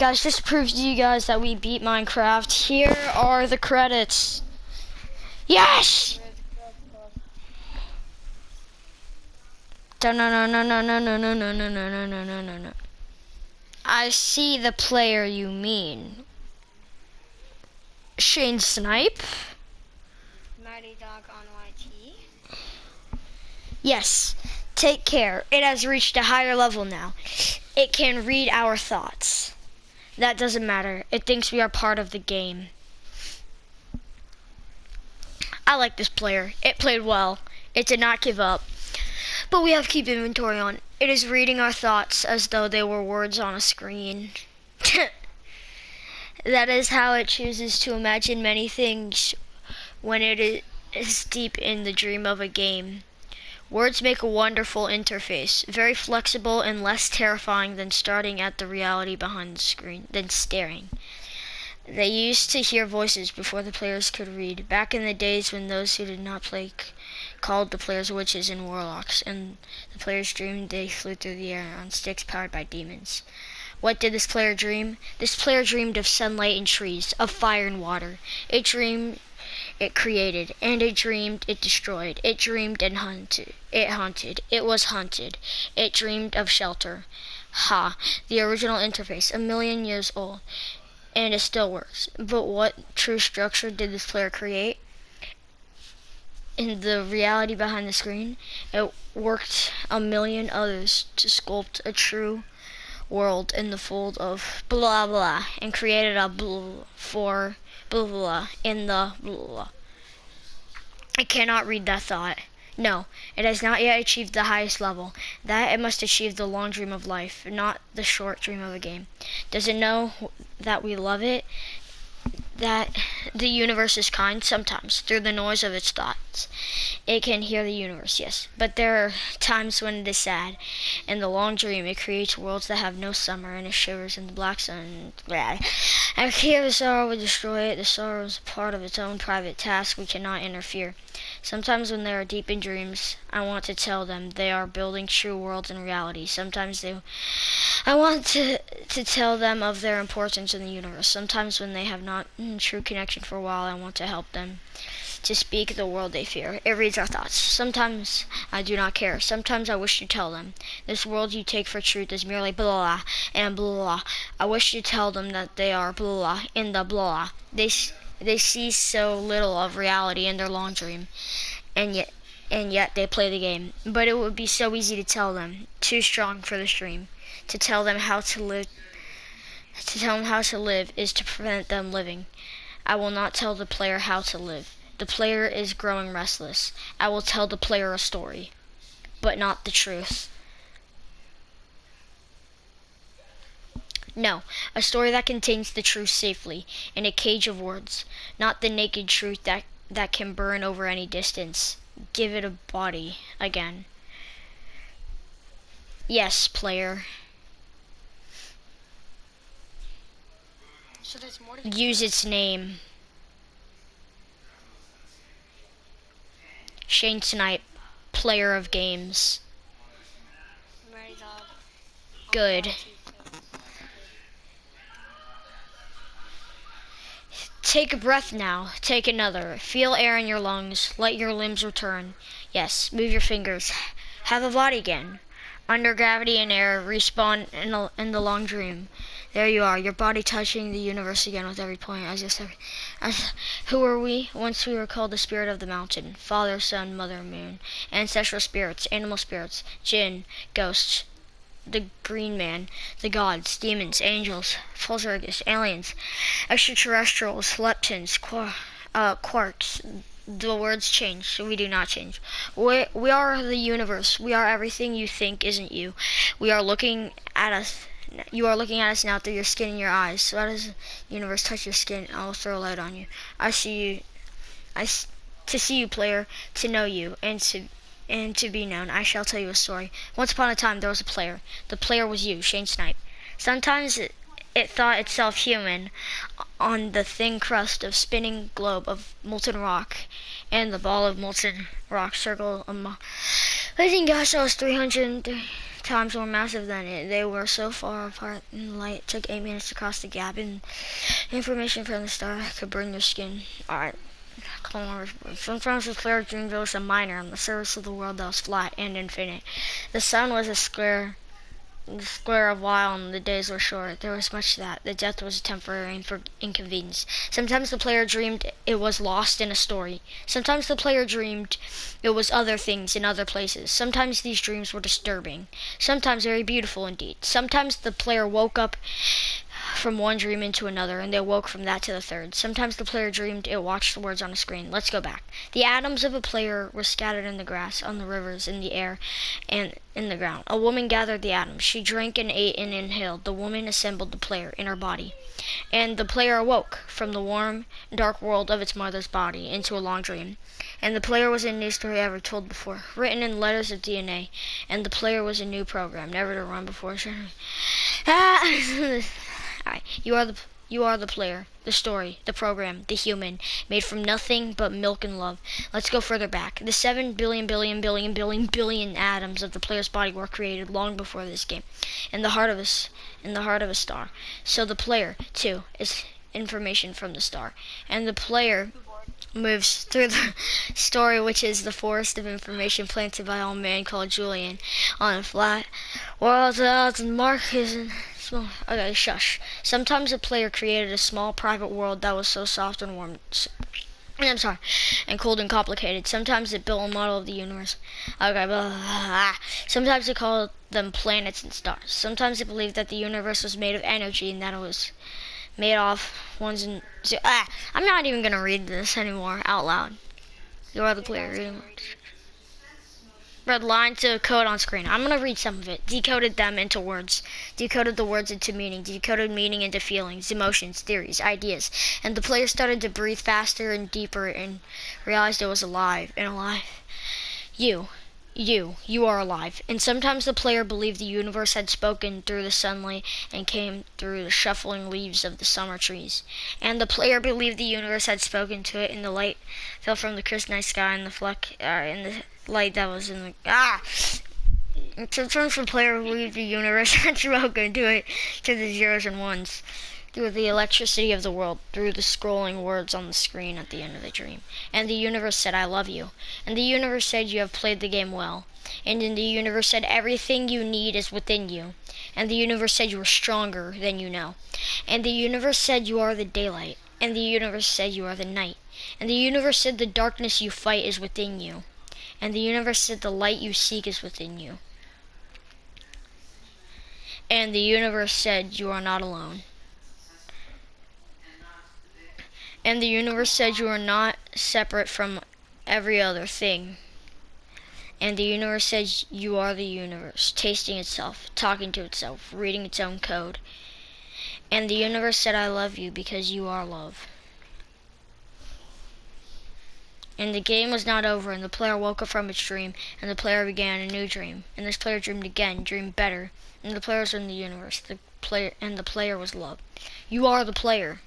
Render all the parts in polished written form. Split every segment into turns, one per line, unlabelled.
Guys, this proves to you guys that we beat Minecraft. Here are the credits. Yes! No, no, no, no, no, no, no, no, no, no, no, no, no, no, no. I see the player you mean. Shane Snipe?
Mighty Dog on YT.
Yes. Take care. It has reached a higher level now. It can read our thoughts. That doesn't matter. It thinks we are part of the game. I like this player. It played well. It did not give up. But we have to keep inventory on. It is reading our thoughts as though they were words on a screen. That is how it chooses to imagine many things when it is deep in the dream of a game. Words make a wonderful interface, very flexible and less terrifying than staring at the reality behind the screen. They used to hear voices before the players could read, back in the days when those who did not play called the players witches and warlocks, and the players dreamed they flew through the air on sticks powered by demons. What did this player dream? This player dreamed of sunlight and trees, of fire and water. It dreamed, it created, and it dreamed, it destroyed. It dreamed and hunted. It hunted. It was hunted. It dreamed of shelter. Ha! The original interface, 1,000,000 years old, and it still works. But what true structure did this player create? In the reality behind the screen, it worked 1,000,000 others to sculpt a true world in the fold of blah blah and created a blah for blah blah in the blah. I cannot read that thought. No, it has not yet achieved the highest level. That it must achieve the long dream of life, not the short dream of a game. Does it know that we love it? That the universe is kind sometimes, through the noise of its thoughts. It can hear the universe, yes, but there are times when it is sad. In the long dream, it creates worlds that have no summer, and it shivers in the black sun. And here the sorrow would destroy it. The sorrow is a part of its own private task. We cannot interfere. Sometimes when they are deep in dreams, I want to tell them they are building true worlds in reality. Sometimes I want to tell them of their importance in the universe. Sometimes when they have not true connection for a while, I want to help them to speak the world they fear. It reads our thoughts. Sometimes I do not care. Sometimes I wish to tell them, this world you take for truth is merely blah and blah. I wish to tell them that they are blah in the blah. They see so little of reality in their long dream, and yet they play the game. But it would be so easy to tell them, too strong for the stream. To tell them how to live is to prevent them living. I will not tell the player how to live. The player is growing restless. I will tell the player a story, but not the truth. No, a story that contains the truth safely, in a cage of words, not the naked truth that can burn over any distance. Give it a body again. Yes, player.
So there's more to
Use its name. Shane Snipe, player of games.
Mighty Dog.
Good. Take a breath now. Take another. Feel air in your lungs. Let your limbs return. Yes, move your fingers. Have a body again. Under gravity and air, respawn in the long dream. There you are, your body touching the universe again with every point. Who were we? Once we were called the spirit of the mountain. Father, Son, Mother, Moon. Ancestral spirits, animal spirits, jinn, ghosts, the green man, the gods, demons, angels, poltergeists, aliens, extraterrestrials, leptons, quarks. The words change, so we do not change. We are the universe. We are everything you think isn't you. We are looking at us. You are looking at us now through your skin and your eyes. So as the universe touch your skin, I will throw light on you. I see you. To see you, player, to know you, and to be known. I shall tell you a story. Once upon a time, there was a player. The player was you, Shane Snipe. Sometimes it thought itself human on the thin crust of spinning globe of molten rock, and the ball of molten rock circled a blazing gas that was 300 times more massive than it. They were so far apart in light it took 8 minutes to cross the gap, and information from the star could burn your skin. Alright. Sometimes the player dreamed it was a miner on the surface of the world that was flat and infinite. The sun was a square of while and the days were short. There was much that. The death was a temporary inconvenience. Sometimes the player dreamed it was lost in a story. Sometimes the player dreamed it was other things in other places. Sometimes these dreams were disturbing. Sometimes very beautiful indeed. Sometimes the player woke up from one dream into another, and they woke from that to the third. Sometimes the player dreamed it watched the words on a screen. Let's go back. The atoms of a player were scattered in the grass, on the rivers, in the air, and in the ground. A woman gathered the atoms. She drank and ate and inhaled. The woman assembled the player in her body. And the player awoke from the warm, dark world of its mother's body into a long dream. And the player was a new story ever told before, written in letters of DNA. And the player was a new program, never to run before. Alright, you are the player, the story, the program, the human, made from nothing but milk and love. Let's go further back. The 7 billion atoms of the player's body were created long before this game, in the heart of a star. So the player, too, is information from the star, and the player moves through the story, which is the forest of information planted by a man called Julian on a flat world and Marcus and okay, shush. Sometimes a player created a small private world that was so soft and warm. And cold and complicated. Sometimes it built a model of the universe. Okay, blah, blah, blah. Sometimes it called them planets and stars. Sometimes it believed that the universe was made of energy and that it was made off ones and I'm not even gonna read this anymore out loud. You are the player. Red line to code on screen. I'm gonna read some of it. Decoded them into words. Decoded the words into meaning. Decoded meaning into feelings, emotions, theories, ideas. And the player started to breathe faster and deeper and realized it was alive. And alive. You are alive. And sometimes the player believed the universe had spoken through the sunlight and came through the shuffling leaves of the summer trees. And the player believed the universe had spoken to it, and the light fell from the crisp night sky and the light that was in the Sometimes the player believed the universe had spoken to it, to the zeros and ones, through the electricity of the world, through the scrolling words on the screen at the end of the dream. And the universe said, I love you. And the universe said, you have played the game well. And then the universe said, everything you need is within you. And the universe said, you are stronger than you know. And the universe said, you are the daylight. And the universe said, you are the night. And the universe said, the darkness you fight is within you. And the universe said, the light you seek is within you. And the universe said, you are not alone. And the universe said, you are not separate from every other thing. And the universe says, you are the universe, tasting itself, talking to itself, reading its own code. And the universe said, I love you because you are love. And the game was not over, and the player woke up from its dream, and the player began a new dream. And this player dreamed again, dreamed better. And the player was in the universe, the player was love. You are the player.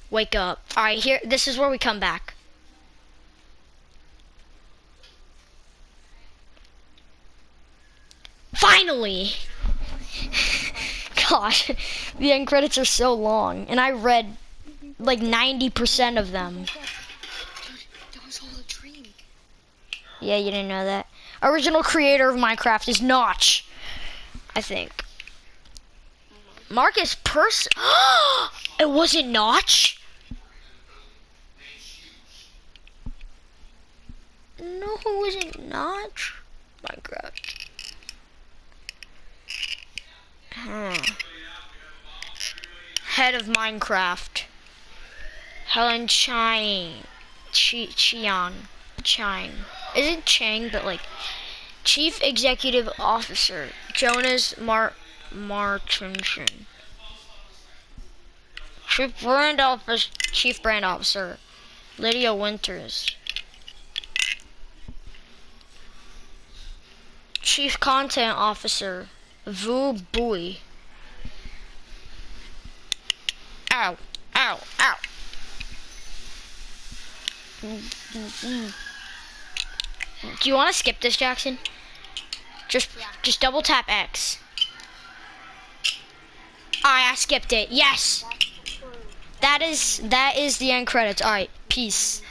Wake up. Alright, this is where we come back. Finally! Gosh, the end credits are so long, and I read like 90% of them.
That was all a dream.
Yeah, you didn't know that. Original creator of Minecraft is Notch, I think. Marcus It wasn't Notch? No, it wasn't Notch. Minecraft. Head of Minecraft. Helen Chiang. Chang. Isn't Chang, but like Chief Executive Officer Jonas Martinson. Chief Brand Officer Lydia Winters. Chief Content Officer Vu Bui. Ow, ow, ow. Do you want to skip this, Jackson? Just double tap X. Alright, I skipped it. Yes.
That's the clue.
That is the end credits. Alright, peace.